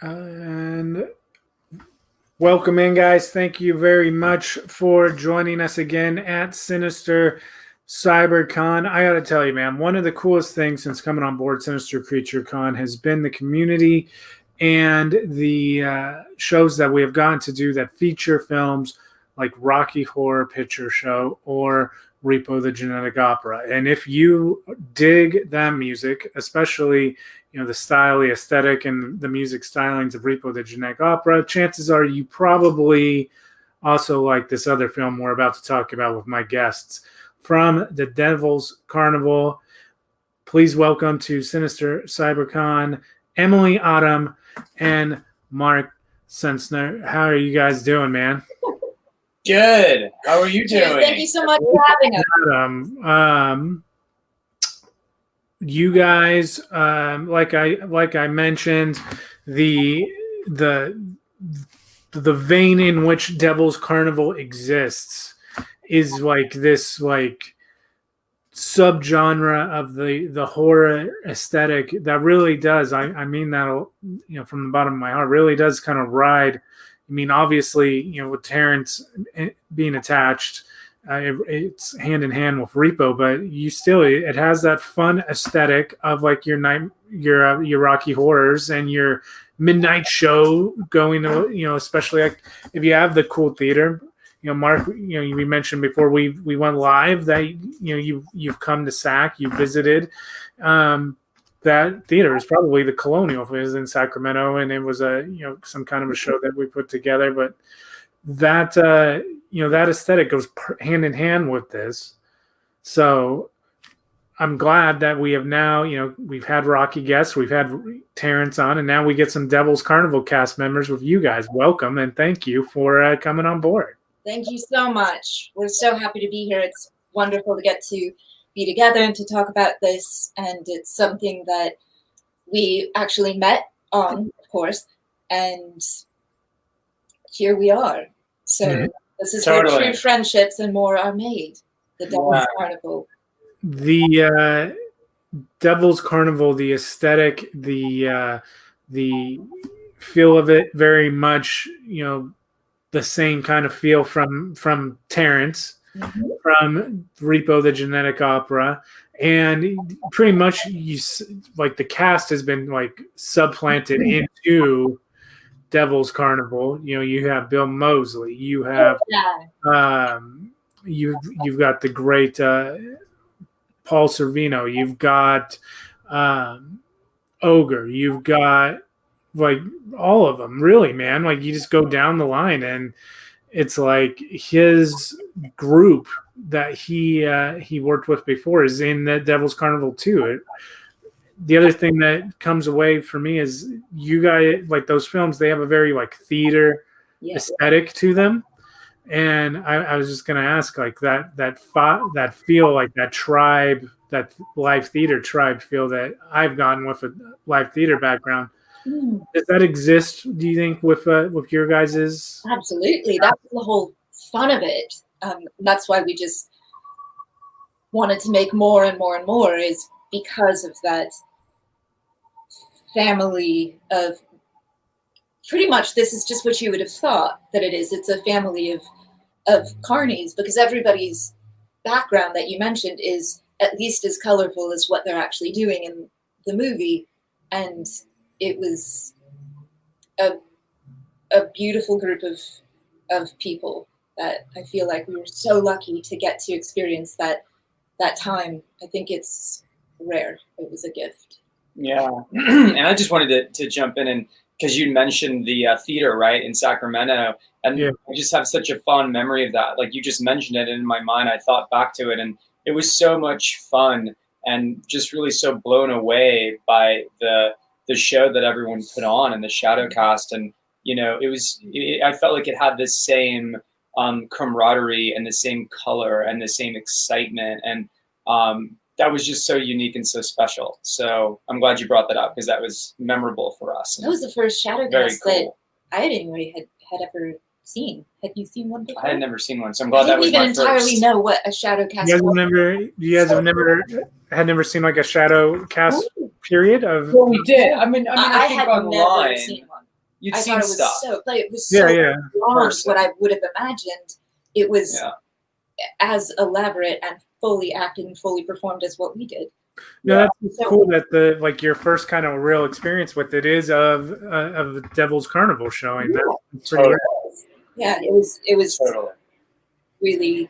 And welcome in, guys. Thank you very much for joining us again at Sinister CyberCon. I got to tell you, man, one of the coolest things since coming on board Sinister Creature Con has been the community and the shows that we have gotten to do that feature films like Rocky Horror Picture Show or Repo the Genetic Opera. And if you dig that music, especially the style, the aesthetic, and the music stylings of Repo the Genetic Opera, chances are you probably also like this other film we're about to talk about with my guests from the Devil's Carnival. Please welcome to Sinister CyberCon, Emilie Autumn and Marc Sensner. How are you guys doing, man? Good. How are you doing? Thank you so much for having us. You guys, like I mentioned, the vein in which Devil's Carnival exists is like this subgenre of the horror aesthetic that really does. I mean that from the bottom of my heart, really does kind of ride. I mean, obviously, with Terrence being attached, it's hand in hand with Repo, but it has that fun aesthetic of like your Rocky Horrors and your midnight show going to, especially like if you have the cool theater. Marc, we mentioned before we went live that you've come to SAC, you visited. That theater is probably the Colonial. It was in Sacramento, and it was some kind of a show that we put together. But that that aesthetic goes hand in hand with this. So I'm glad that we have now we've had Rocky guests, we've had Terrence on, and now we get some Devil's Carnival cast members with you guys. Welcome and thank you for coming on board. Thank you so much. We're so happy to be here. It's wonderful to get to be together and to talk about this, and it's something that we actually met on, of course, and here we are. So this is where true friendships and more are made. The Devil's Carnival. The Devil's Carnival, the aesthetic, the feel of it, very much the same kind of feel from Terrence. Mm-hmm. From Repo the Genetic Opera, and pretty much the cast has been supplanted into Devil's Carnival. You have Bill Moseley, you have you've got the great Paul Sorvino, you've got Ogre, you've got all of them, really, man. You just go down the line, and it's like his group that he worked with before is in the Devil's Carnival too. The other thing that comes away for me is you guys, those films, they have a very theater aesthetic to them. And I was just going to ask that feel, that tribe, that live theater tribe feel that I've gotten with a live theater background. Does that exist, do you think, with your guys's? Absolutely. That's the whole fun of it. That's why we just wanted to make more and more and more, is because of that family of pretty much, this is just what you would have thought that it is. It's a family of carnies, because everybody's background that you mentioned is at least as colorful as what they're actually doing in the movie. And it was a beautiful group of people that I feel like we were so lucky to get to experience that time. I think it's rare. It was a gift. Yeah. And I just wanted to jump in, and because you mentioned the theater, right, in Sacramento, and I just have such a fond memory of that. You just mentioned it, and in my mind I thought back to it, and it was so much fun, and just really so blown away by the show that everyone put on and the shadow cast. And I felt like it had the same camaraderie and the same color and the same excitement, and that was just so unique and so special. So I'm glad you brought that up, because that was memorable for us. That was the first shadow cast that I anyway had ever seen. Had you seen one before? I had never seen one, so I'm glad that was my first. I didn't entirely know what a shadow cast was. You guys had never seen a shadow cast period of? Well, we did. I mean, I think had online. Never seen one. You'd I seen thought it was stuff. it was Yeah, so yeah. beyond what I would have imagined. It was Yeah. as elaborate and fully acted and fully performed as what we did. No, that's cool that the like your first kind of real experience with it is of the Devil's Carnival showing. That's pretty Totally. rare. Yeah, it was Totally. really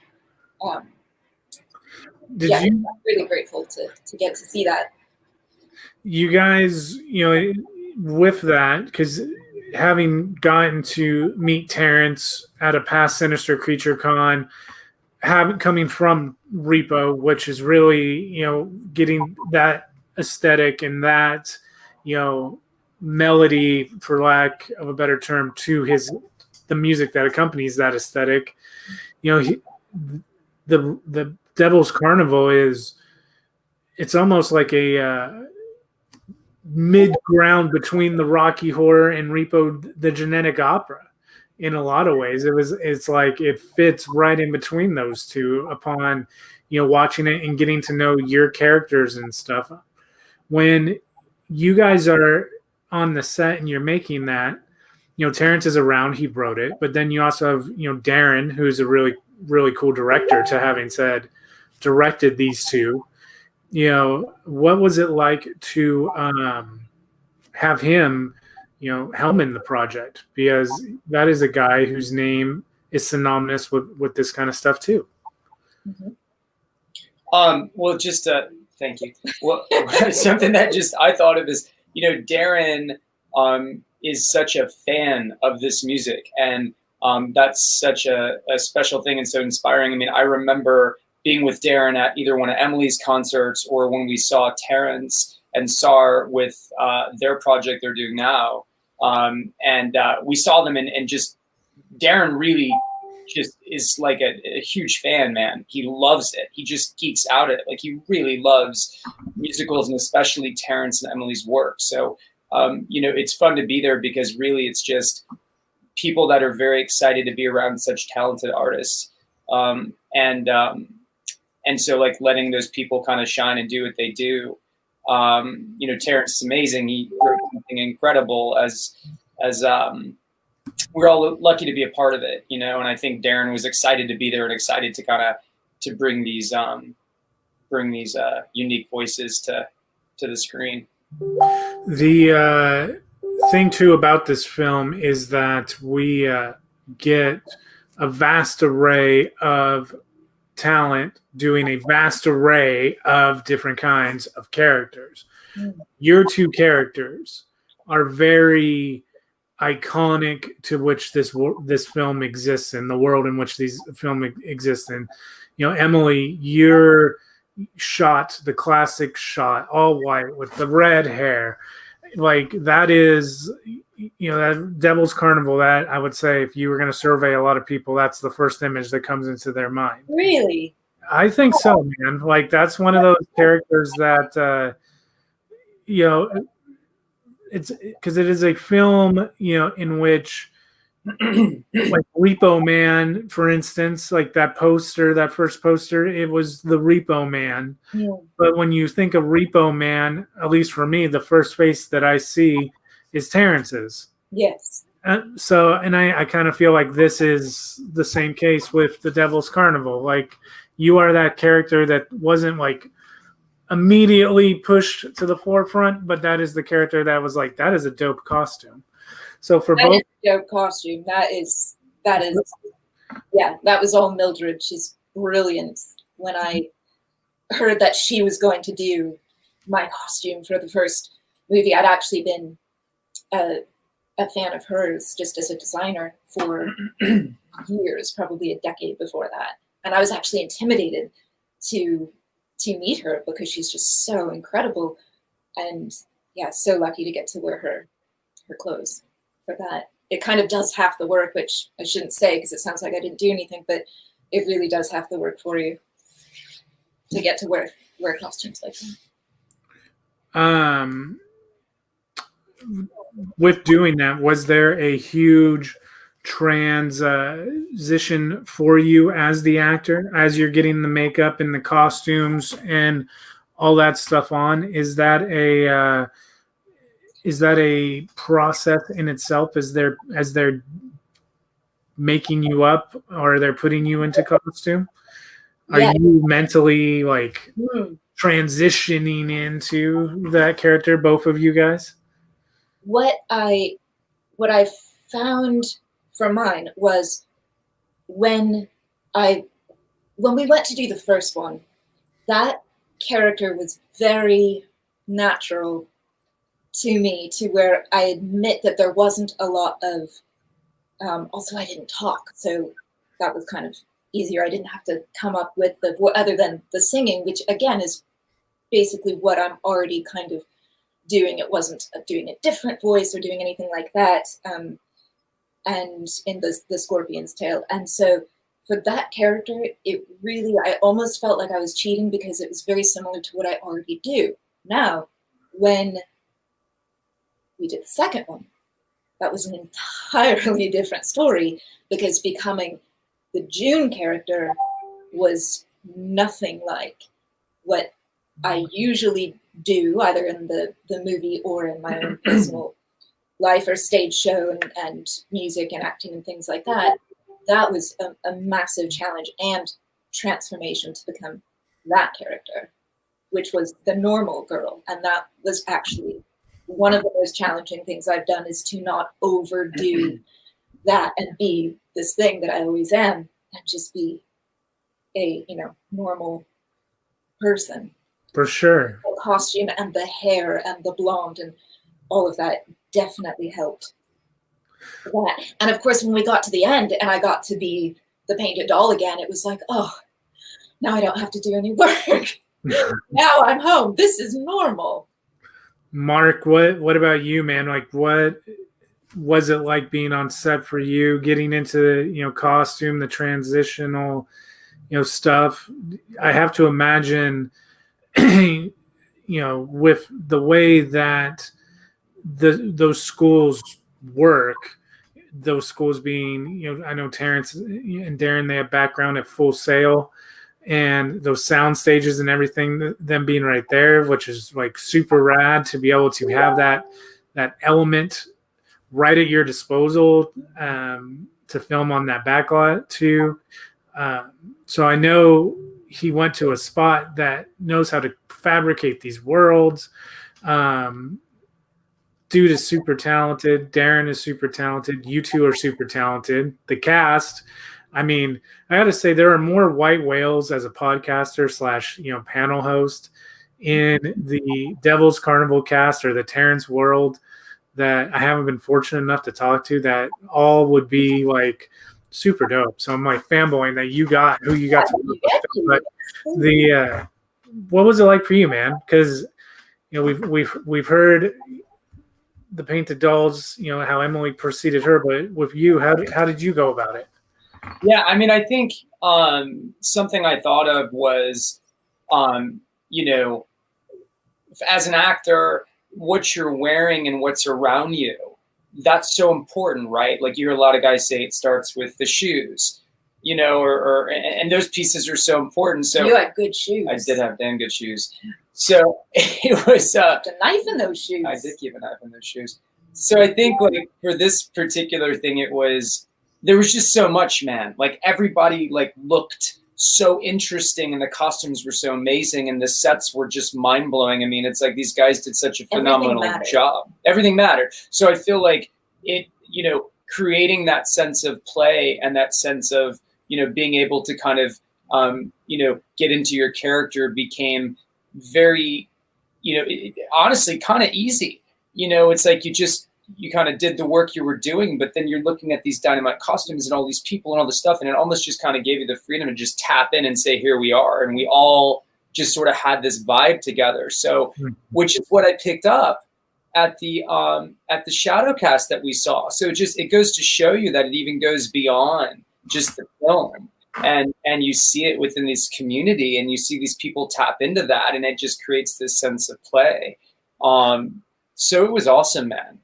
Did yeah, you I'm really grateful to get to see that. you guys, with that, because having gotten to meet Terrence at a past Sinister Creature Con, coming from Repo, which is really, getting that aesthetic and that, melody, for lack of a better term, to the music that accompanies that aesthetic. The Devil's Carnival it's almost like a mid ground between the Rocky Horror and Repo the Genetic Opera. In a lot of ways, it's like it fits right in between those two upon watching it and getting to know your characters and stuff. When you guys are on the set and you're making that, Terrence is around, he wrote it, but then you also have Darren, who's a really, really cool director, to having said directed these two. What was it like to have him helming the project, because that is a guy whose name is synonymous with this kind of stuff too. Well, just thank you. Well, something that just I thought of is, Darren is such a fan of this music, and that's such a special thing and so inspiring. I mean, I remember being with Darren at either one of Emilie's concerts or when we saw Terrence and SAR with their project they're doing now. And we saw them and just Darren really just is like a huge fan, man. He loves it. He just geeks out at it. Like, he really loves musicals, and especially Terrence and Emilie's work. So, it's fun to be there because really it's just people that are very excited to be around such talented artists. And so, like, letting those people kind of shine and do what they do. Terrence is amazing. He wrote something incredible as we're all lucky to be a part of it, and I think Darren was excited to be there and excited to bring these unique voices to the screen. The thing too about this film is that we get a vast array of talent doing a vast array of different kinds of characters. Your two characters are very iconic to which this film exists in, the world in which these film exists in. Emilie, your shot, the classic shot, all white with the red hair, like that is, that Devil's Carnival, that I would say if you were going to survey a lot of people, that's the first image that comes into their mind. Really? I think so, man. Like, that's one of those characters that, it's because it is a film, in which, like Repo Man, for instance, like that first poster, it was the Repo Man. Yeah. But when you think of Repo Man, at least for me, the first face that I see is Terrence's. Yes. And I kind of feel like this is the same case with the Devil's Carnival. Like, you are that character that wasn't like immediately pushed to the forefront, but that is the character that was like, that is a dope costume. So for that both, is a dope costume. That is, yeah, that was all Mildred. She's brilliant. When I heard that she was going to do my costume for the first movie, I'd actually been a fan of hers just as a designer for years, probably a decade before that. And I was actually intimidated to meet her because she's just so incredible. And yeah, so lucky to get to wear her clothes for that. It kind of does half the work, which I shouldn't say because it sounds like I didn't do anything, but it really does half the work for you to get to wear costumes like that. With doing that, was there a huge transition for you as the actor, as you're getting the makeup and the costumes and all that stuff on? Is that is that a process in itself as they're making you up or they're putting you into costume? Are Yeah. you mentally like Hmm. transitioning into that character, both of you guys? What I found for mine was when we went to do the first one, that character was very natural to me, to where I admit that there wasn't a lot of also I didn't talk, so that was kind of easier. I didn't have to come up with the other than the singing, which again is basically what I'm already kind of doing. It wasn't doing a different voice or doing anything like that. And in the Scorpion's Tail. And so for that character, it really, I almost felt like I was cheating because it was very similar to what I already do. Now, when we did the second one, that was an entirely different story, because becoming the June character was nothing like what I usually do, either in the movie or in my own personal life or stage show and music and acting and things like that. That was a massive challenge and transformation to become that character, which was the normal girl. And that was actually one of the most challenging things I've done, is to not overdo that and be this thing that I always am, and just be a, normal person. For sure. The costume and the hair and the blonde and all of that definitely helped that. And of course, when we got to the end and I got to be the painted doll again, it was like, oh, now I don't have to do any work. Now I'm home. This is normal. Mark, what about you, man? Like, what was it like being on set for you, getting into costume, the transitional stuff? I have to imagine with the way that those schools work, those schools being, I know Terrence and Darren, they have background at Full Sail, and those sound stages and everything, them being right there, which is like super rad to be able to have that element right at your disposal to film on that backlot too. So I know he went to a spot that knows how to fabricate these worlds. Dude is super talented. Darren is super talented. You two are super talented. The cast, I mean, I got to say there are more white whales as a podcaster / panel host in the Devil's Carnival cast or the Terrence world that I haven't been fortunate enough to talk to, that all would be like super dope. So I'm like fanboying that you got who you got to work with. But what was it like for you, man? Because we've heard the painted dolls, how Emilie preceded her, but with you, how did you go about it? Yeah, I mean, I think something I thought of was, as an actor, what you're wearing and what's around you, that's so important, right? Like you hear a lot of guys say it starts with the shoes, and those pieces are so important. So you had good shoes. I did have damn good shoes. So it was a knife in those shoes. I did keep a knife in those shoes. So I think like for this particular thing, there was just so much, man. Like everybody like looked so interesting and the costumes were so amazing and the sets were just mind blowing. I mean, it's like these guys did such a phenomenal job. Everything mattered. So I feel like it, creating that sense of play and that sense of, being able to kind of, get into your character became very, honestly kind of easy. It's like you kind of did the work you were doing, but then you're looking at these dynamite costumes and all these people and all this stuff. And it almost just kind of gave you the freedom to just tap in and say, here we are. And we all just sort of had this vibe together. So, which is what I picked up at the shadow cast that we saw. So it goes to show you that it even goes beyond just the film. And you see it within this community and you see these people tap into that and it just creates this sense of play. So it was awesome, man.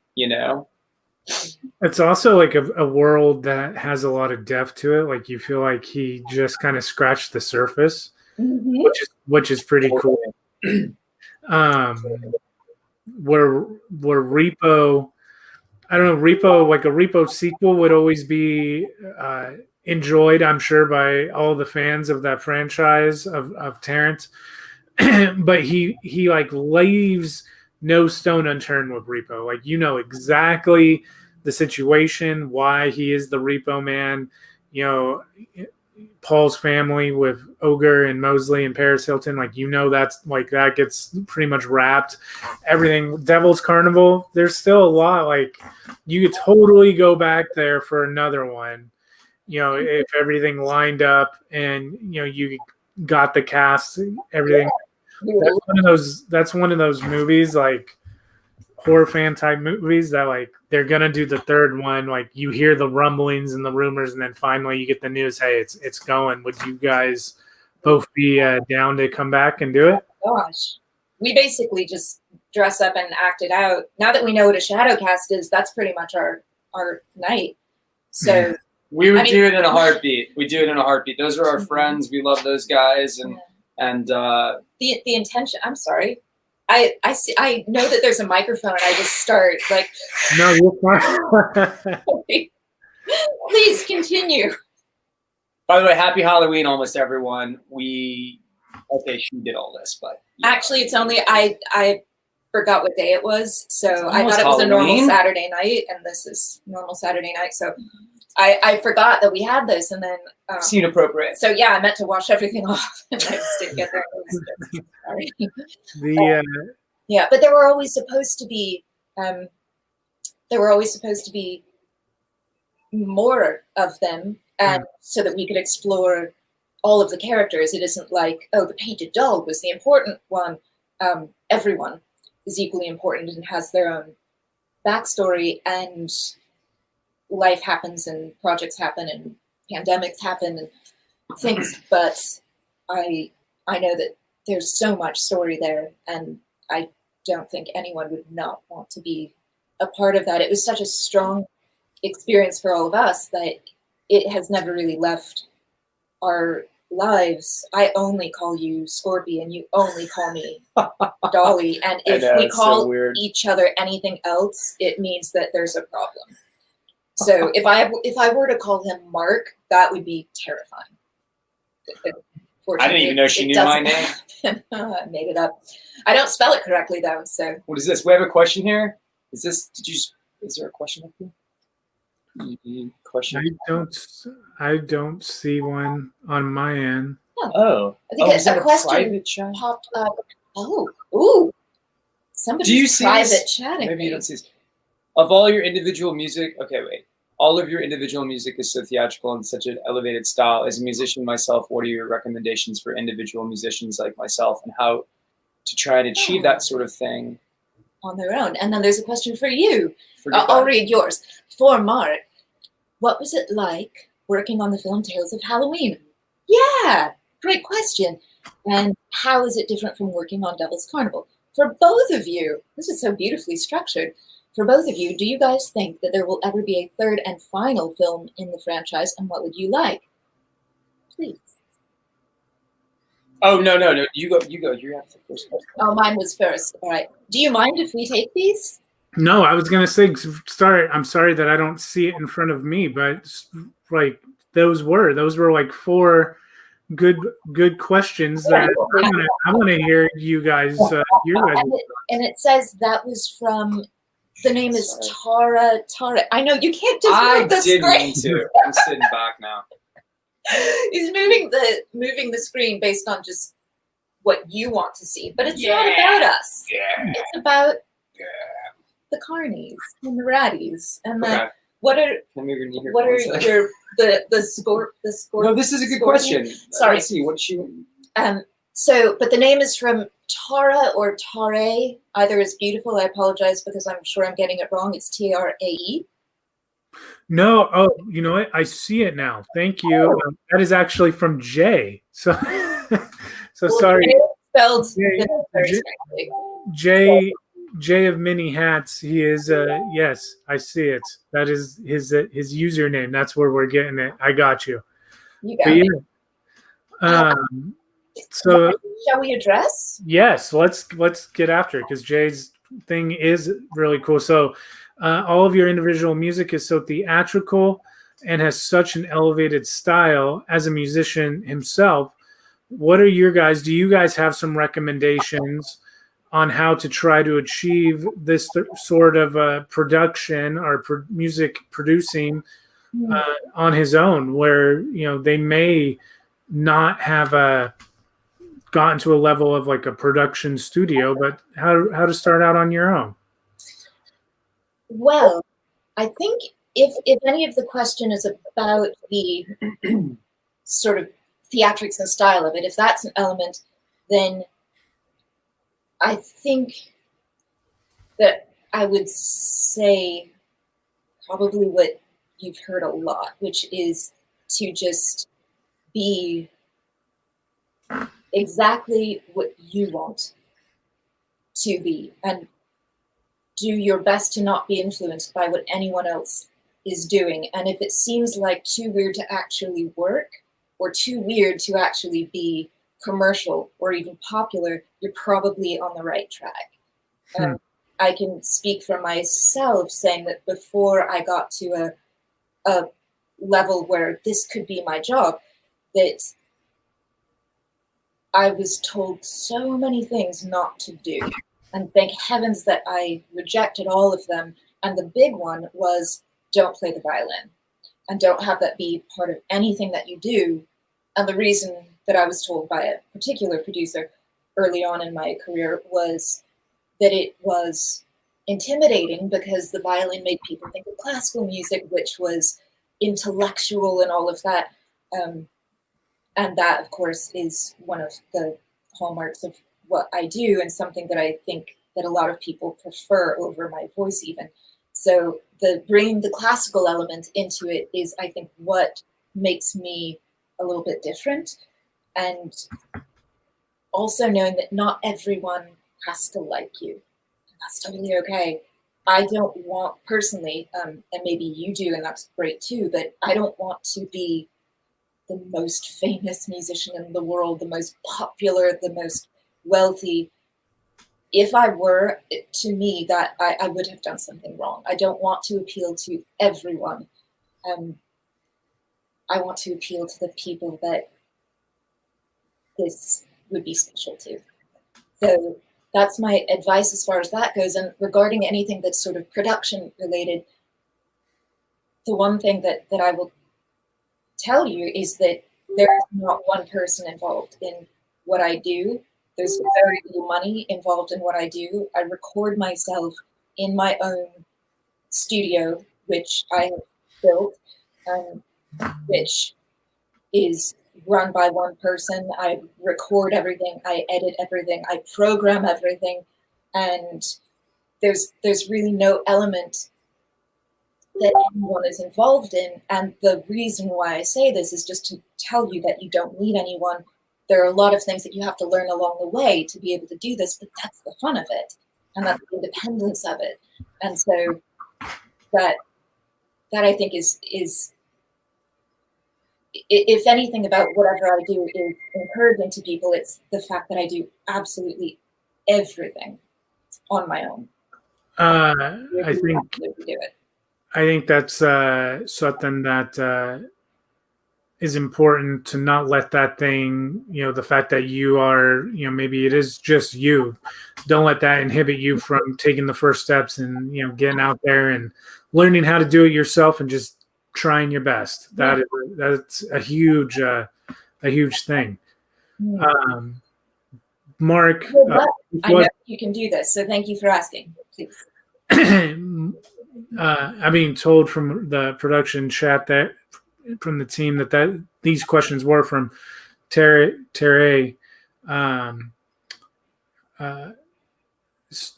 It's also like a world that has a lot of depth to it. Like you feel like he just kind of scratched the surface, which is pretty cool. where Repo, I don't know, Repo, like a Repo sequel would always be enjoyed, I'm sure, by all the fans of that franchise of Terrence. But he like leaves no stone unturned with Repo. Like, you know exactly the situation, why he is the Repo Man. You know, Paul's family with Ogre and Mosley and Paris Hilton, like, you know, that's like, that gets pretty much wrapped. Everything Devil's Carnival, there's still a lot, like, you could totally go back there for another one, you know, if everything lined up and, you know, you got the cast, everything. That's one of those movies, like horror fan type movies, that like they're gonna do the third one. Like, you hear the rumblings and the rumors, and then finally you get the news. Hey, it's going. Would you guys both be down to come back and do it? Gosh, we basically just dress up and act it out. Now that we know what a shadow cast is, that's pretty much our night. So we would do it in a heartbeat. We do it in a heartbeat. Those are our friends. We love those guys, and the intention. I'm sorry. I see. I know that there's a microphone, and I just start like. No, you're fine. Please continue. By the way, happy Halloween, almost everyone. She did all this, but actually, it's only I forgot what day it was, so I thought it was Halloween. A normal Saturday night, and this is normal Saturday night. So I forgot that we had this, and then seemed appropriate. So yeah, I meant to wash everything off, and I just didn't get there. Sorry. Yeah, but there were always supposed to be more of them, and so that we could explore all of the characters. It isn't like, oh, the painted dog was the important one. Everyone is equally important and has their own backstory, and life happens and projects happen and pandemics happen and things. But I know that there's so much story there, and I don't think anyone would not want to be a part of that. It was such a strong experience for all of us that it has never really left our lives. I only call you Scorpion, you only call me Dolly, and if we call each other anything else, it means that there's a problem. So if I were to call him Marc, that would be terrifying. I didn't even know she knew my name. I made it up. I don't spell it correctly though. So what is this? We have a question here. Is there a question up here? Question. I don't see one on my end. Oh. I think a question popped up. Oh, ooh. Somebody's private chatting. Maybe you don't see this. Of all your individual music, all of your individual music is so theatrical and such an elevated style. As a musician myself, what are your recommendations for individual musicians like myself, and how to try to achieve that sort of thing on their own? And then there's a question for you. I'll read yours. For Marc, what was it like working on the film Tales of Halloween? Yeah, great question. And how is it different from working on Devil's Carnival? For both of you, this is so beautifully structured. For both of you, do you guys think that there will ever be a third and final film in the franchise, and what would you like? Please. Oh, no. You go. You have to first. Oh, mine was first. All right. Do you mind if we take these? No, I was going to say, I'm sorry that I don't see it in front of me, but like those were like four good questions that I want to hear you guys. And it says that was from. The name is Tara. I know you can't just move the screen. I didn't mean to. I'm sitting back now. He's moving the screen based on just what you want to see, but it's not about us. Yeah. It's about the Carnies and the Ratties and the what are your the score. No, this is a good question. Sorry. Let's see what she. So, but the name is from Tara or Tare. Either is beautiful. I apologize because I'm sure I'm getting it wrong. It's Trae. No, oh, you know what? I see it now. Thank you. That is actually from Jay. So sorry. Spelled Jay of many hats. He is. Yes, I see it. That is his username. That's where we're getting it. I got you. You got it. So shall we address? Yes, let's get after it because Jay's thing is really cool. So all of your individual music is so theatrical and has such an elevated style. As a musician himself, what are your guys? Do you guys have some recommendations on how to try to achieve this sort of production or music producing on his own, where they may not have gotten to a level of like a production studio, but how to start out on your own? Well, I think if any of the question is about the sort of theatrics and style of it, if that's an element, then I think that I would say probably what you've heard a lot, which is to just be exactly what you want to be and do your best to not be influenced by what anyone else is doing. And if it seems like too weird to actually work or too weird to actually be commercial or even popular, you're probably on the right track. I can speak for myself saying that before I got to a level where this could be my job, that I was told so many things not to do. And thank heavens that I rejected all of them. And the big one was don't play the violin and don't have that be part of anything that you do. And the reason that I was told by a particular producer early on in my career was that it was intimidating because the violin made people think of classical music, which was intellectual and all of that. And that, of course, is one of the hallmarks of what I do and something that I think that a lot of people prefer over my voice even. So bringing the classical element into it is, I think, what makes me a little bit different. And also knowing that not everyone has to like you. That's totally okay. I don't want personally, and maybe you do, and that's great too, but I don't want to be the most famous musician in the world, the most popular, the most wealthy. If I were, to me, that I would have done something wrong. I don't want to appeal to everyone. I want to appeal to the people that this would be special to. So that's my advice as far as that goes. And regarding anything that's sort of production related, the one thing that I will tell you is that there is not one person involved in what I do. There's very little money involved in what I do. I record myself in my own studio, which I have built, which is run by one person. I record everything, I edit everything, I program everything, and there's really no element that anyone is involved in. And the reason why I say this is just to tell you that you don't need anyone. There are a lot of things that you have to learn along the way to be able to do this, but that's the fun of it, and that's the independence of it. And so that I think is if anything about whatever I do is encouraging to people, it's the fact that I do absolutely everything on my own. I think that's something that is important, to not let that thing, the fact that you are, maybe it is just you. Don't let that inhibit you from taking the first steps and, getting out there and learning how to do it yourself and just trying your best. That's a huge thing. Marc, I know you can do this, so thank you for asking. Please. I'm being told from the production chat that from the team that these questions were from Terry.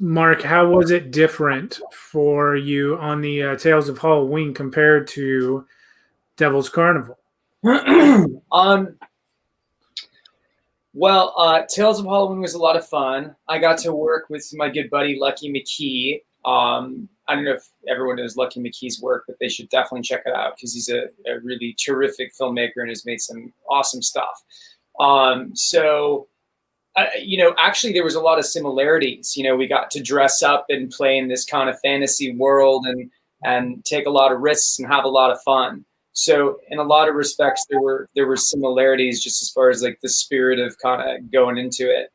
Marc, how was it different for you on the Tales of Halloween compared to Devil's Carnival? Well, Tales of Halloween was a lot of fun. I got to work with my good buddy Lucky McKee. I don't know if everyone knows Lucky McKee's work, but they should definitely check it out because he's a really terrific filmmaker and has made some awesome stuff. So Actually there was a lot of similarities. We got to dress up and play in this kind of fantasy world and take a lot of risks and have a lot of fun. So in a lot of respects, there were similarities just as far as like the spirit of kind of going into it.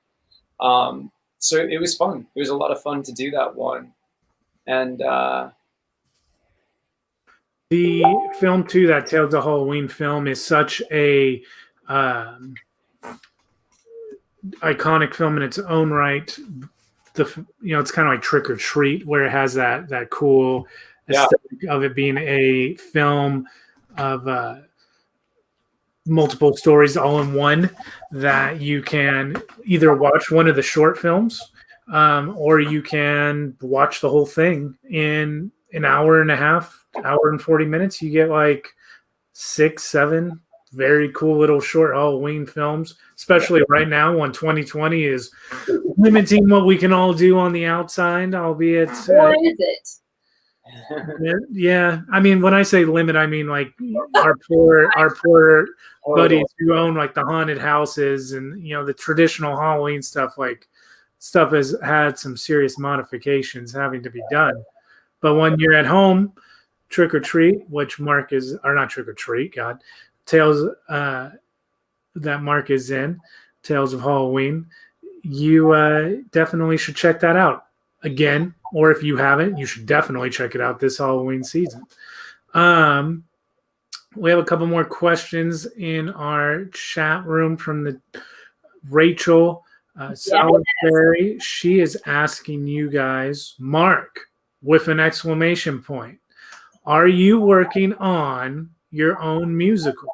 So it was fun. It was a lot of fun to do that one. And the film too, that Tales of Halloween film, is such a iconic film in its own right. It's kind of like Trick or Treat, where it has that cool aesthetic of it being a film of multiple stories all in one, that you can either watch one of the short films or you can watch the whole thing in an hour and a half, hour and 40 minutes. You get like 6-7 very cool little short Halloween films, especially right now when 2020 is limiting what we can all do on the outside, albeit. Or is it? Yeah, I mean, when I say limit, I mean like our poor buddies who own like the haunted houses and the traditional Halloween stuff. Like, stuff has had some serious modifications having to be done. But when you're at home, Trick or Treat, which Mark is, or not Trick or Treat, God, Tales that Mark is in, Tales of Halloween, you definitely should check that out again. Or if you haven't, you should definitely check it out this Halloween season. We have a couple more questions in our chat room from the Rachel Salisbury. She is asking you guys, Mark, with an exclamation point, are you working on your own musical?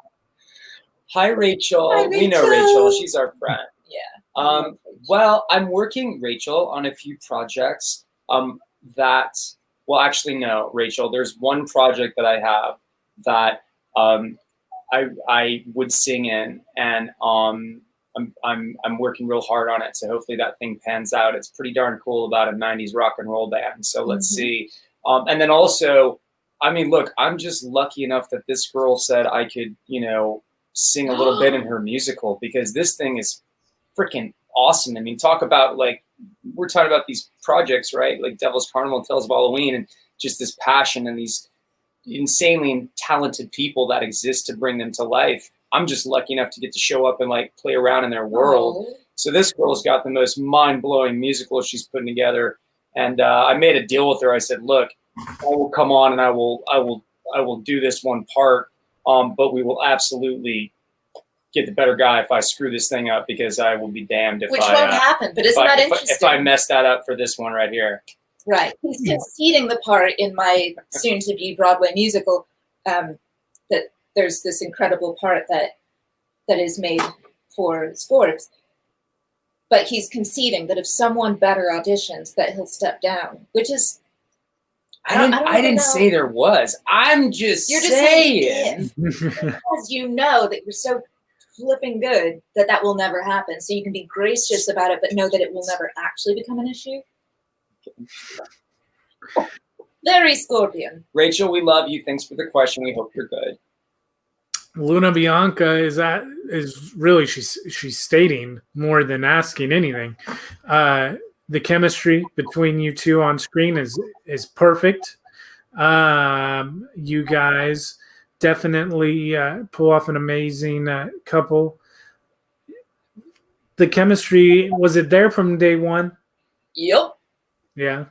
Hi, Rachel. Hi, Rachel. We know Rachel. She's our friend. Yeah. Well, I'm working, Rachel, on a few projects actually, no, Rachel, there's one project that I have that I would sing in, and I'm working real hard on it. So hopefully that thing pans out. It's pretty darn cool about a 90s rock and roll band. So let's see. And then also, I mean, look, I'm just lucky enough that this girl said I could, sing a little bit in her musical, because this thing is freaking awesome. I mean, talk about we're talking about these projects, right? Like Devil's Carnival, Tales of Halloween, and just this passion and these insanely talented people that exist to bring them to life. I'm just lucky enough to get to show up and play around in their world. So this girl's got the most mind-blowing musical she's putting together. And I made a deal with her. I said, look, I will come on and I will do this one part. But we will absolutely get the better guy if I screw this thing up, because I will be damned if Which won't happen, but isn't that interesting? If I mess that up for this one right here. Right. He's conceding the part in my soon-to-be Broadway musical, that there's this incredible part that is made for sports. But he's conceding that if someone better auditions, that he'll step down, which is... I didn't say there was. I'm just saying. Because you know that you're so flipping good that will never happen. So you can be gracious about it, but know that it will never actually become an issue. Very Scorpion. Rachel, we love you. Thanks for the question. We hope you're good. Luna Bianca is really she's stating more than asking anything. The chemistry between you two on screen is perfect. You guys definitely pull off an amazing couple. The chemistry, was it there from day one? Yep. Yeah.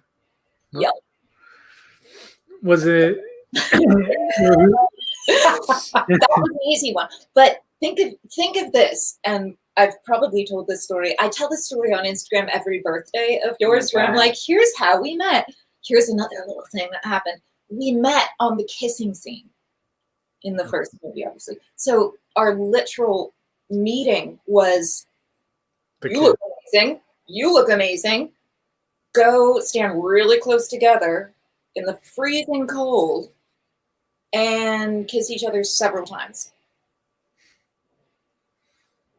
Yep. Was it? That was an easy one. But think of this, and I've probably told this story. I tell this story on Instagram every birthday of yours, where I'm like, here's how we met. Here's another little thing that happened. We met on the kissing scene in the first movie, obviously. So our literal meeting was, you look amazing. You look amazing. Go stand really close together in the freezing cold and kiss each other several times.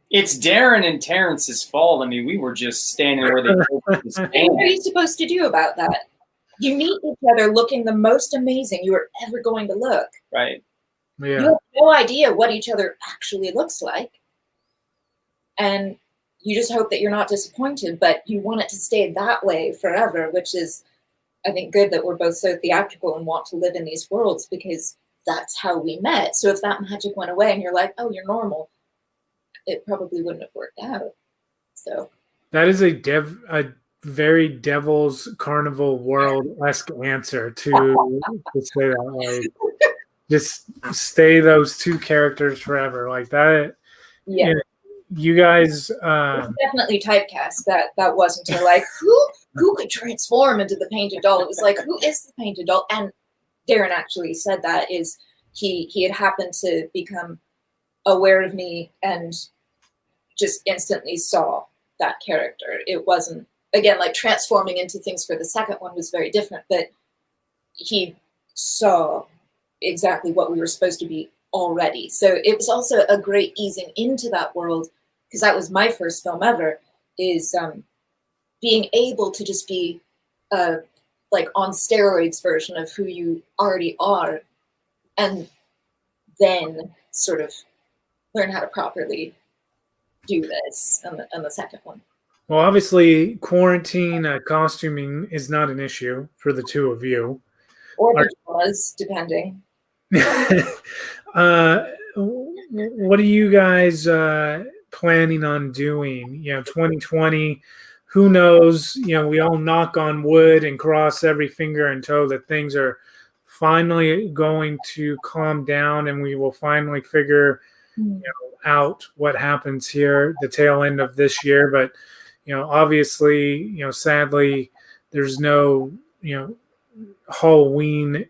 It's Darren and Terrence's fault. I mean, we were just standing where they told us to stand. What are you supposed to do about that? You meet each other looking the most amazing you are ever going to look. Right. Yeah. You have no idea what each other actually looks like. And you just hope that you're not disappointed, but you want it to stay that way forever, which is, I think, good that we're both so theatrical and want to live in these worlds, because that's how we met. So if that magic went away and you're like, oh, you're normal, it probably wouldn't have worked out. So that is a very Devil's Carnival world-esque answer to say that. Like, just stay those two characters forever, like that. Yeah, you guys definitely typecast. That wasn't to like who could transform into the painted doll. It was like, who is the painted doll? And Darren actually said that is he had happened to become aware of me and just instantly saw that character. It wasn't, again, like transforming into things for the second one was very different, but he saw exactly what we were supposed to be already. So it was also a great easing into that world, because that was my first film ever, is being able to just be like on steroids version of who you already are, and then sort of learn how to properly do this on the second one. Well, obviously, quarantine costuming is not an issue for the two of you. Or the was, depending. What are you guys planning on doing? 2020, who knows? We all knock on wood and cross every finger and toe that things are finally going to calm down, and we will finally figure out what happens here the tail end of this year. But obviously, sadly, there's no Halloween.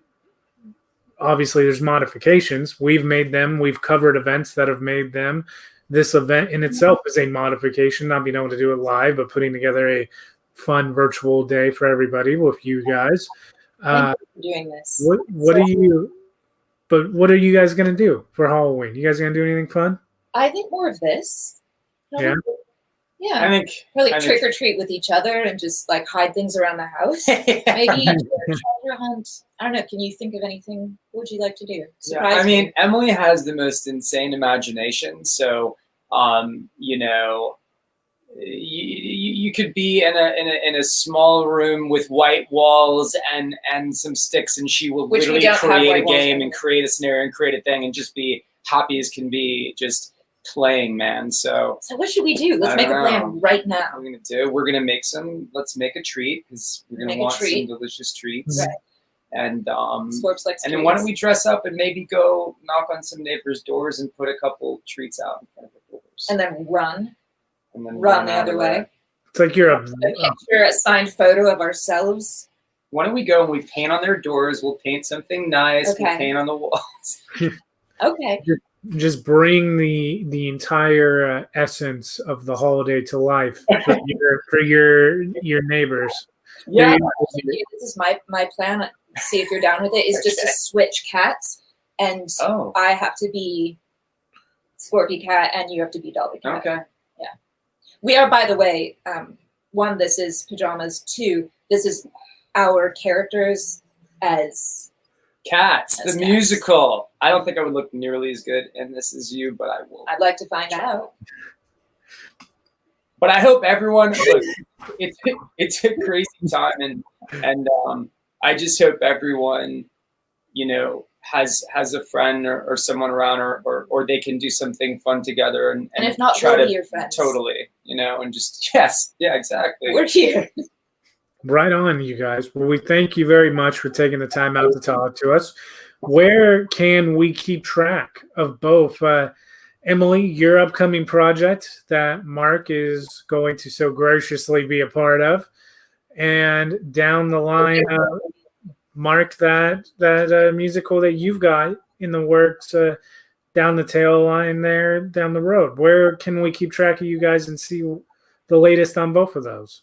Obviously, there's modifications. We've made them. We've covered events that have made them. This event in itself is a modification, not being able to do it live, but putting together a fun virtual day for everybody with you guys. Thank you for doing this. What are you guys going to do for Halloween? You guys going to do anything fun? I think more of this. Yeah. Yeah. I think probably trick or treat with each other and just like hide things around the house. Maybe treasure hunt. I don't know. Can you think of anything? What would you like to do? Surprise I mean, Emily has the most insane imagination. So, you could be in a small room with white walls and some sticks, and she will literally create a game and create a scenario and create a thing and just be happy as can be, just playing, man. So what should we do? Let's make a plan right now. What we're gonna do? We're gonna make some. Let's make a treat, because we're gonna want some delicious treats. Right. And and then why don't we dress up and maybe go knock on some neighbors' doors and put a couple treats out in front of the doors. And then run. And then run the other way. It's like you're a picture, a signed photo of ourselves. Why don't we go and we paint on their doors? We'll paint something nice. Okay. We'll paint on the walls. Okay. Just bring the entire essence of the holiday to life for your neighbors. Yeah, this is my plan. See if you're down with it. Is just to switch cats, and I have to be Scorpy Cat, and you have to be Dolly Cat. Okay. Yeah. We are, by the way, one, this is pajamas. Two, this is our characters as Cats, the musical. I don't think I would look nearly as good in this as you, but I will. I'd like to find out. But I hope everyone. Look, it's a crazy time, and I just hope everyone, has a friend or someone around, or they can do something fun together, and if not, try we'll to be your friends. Totally, and just exactly. We're here. Right on, you guys. Well, we thank you very much for taking the time out to talk to us. Where can we keep track of both Emilie, your upcoming project that Marc is going to so graciously be a part of, and down the line, Marc, that musical that you've got in the works down the tail line there down the road? Where can we keep track of you guys and see the latest on both of those?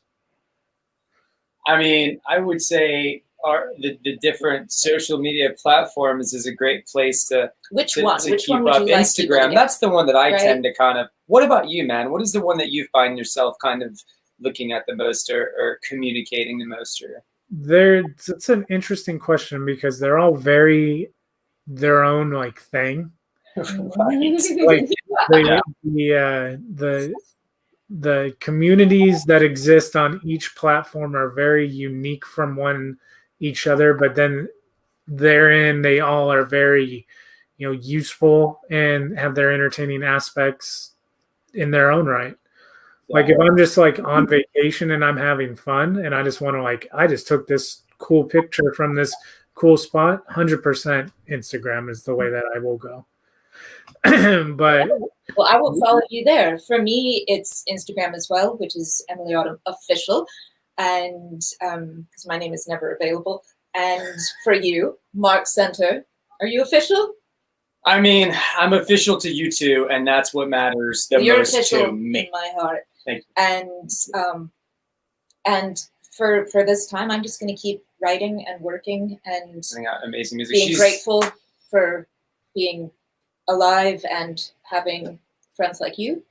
I mean, I would say the different social media platforms is a great place to keep up. Instagram, that's the one that I tend to kind of. What about you, man? What is the one that you find yourself kind of looking at the most, or communicating the most? It's an interesting question, because they're all very their own thing. Right. Like the the communities that exist on each platform are very unique from one each other, but then therein they all are very, useful and have their entertaining aspects in their own right. Like if I'm just like on vacation and I'm having fun and I just want to I just took this cool picture from this cool spot, 100% Instagram is the way that I will go. But well, I will follow you there. For me, it's Instagram as well, which is Emilie Autumn Official, and because my name is never available. And for you, Marc Center, are you official? I mean, I'm official to you two, and that's what matters the You're most official to me. in my heart. Thank you. And for this time, I'm just going to keep writing and working and Putting out amazing music. being grateful for being alive and having friends like you.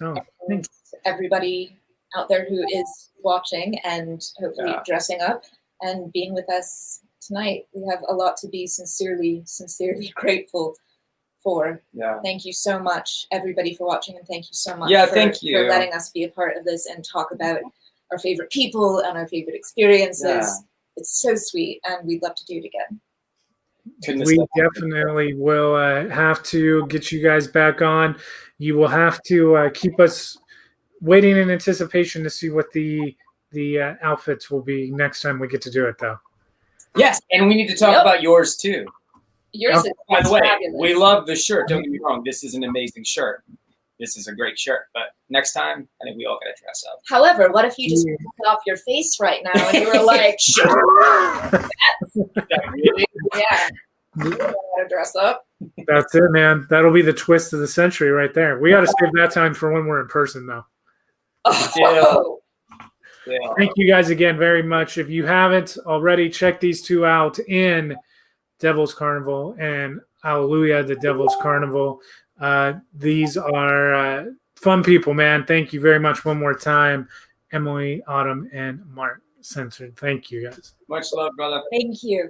Oh, and everybody out there who is watching and hopefully dressing up and being with us tonight. We have a lot to be sincerely grateful for. Yeah. Thank you so much, everybody, for watching, and thank you so much thank you for letting us be a part of this and talk about our favorite people and our favorite experiences. Yeah. It's so sweet, and we'd love to do it again. We definitely will have to get you guys back on. You will have to keep us waiting in anticipation to see what the outfits will be next time we get to do it, though. Yes, and we need to talk about yours too. Yours is by the way, fabulous. We love the shirt. Don't get me wrong. This is an amazing shirt. This is a great shirt. But next time, I think we all got to dress up. However, what if you just took it off your face right now and you were like, Really? yeah, you gotta dress up. That's it, man. That'll be the twist of the century right there. We got to save that time for when we're in person, though. Oh. Yeah. Thank you guys again very much. If you haven't already, check these two out in Devil's Carnival and Hallelujah, the Devil's Carnival. These are fun people, man. Thank you very much one more time, Emilie, Autumn, and Marc Censored. Thank you, guys. Much love, brother. Thank you.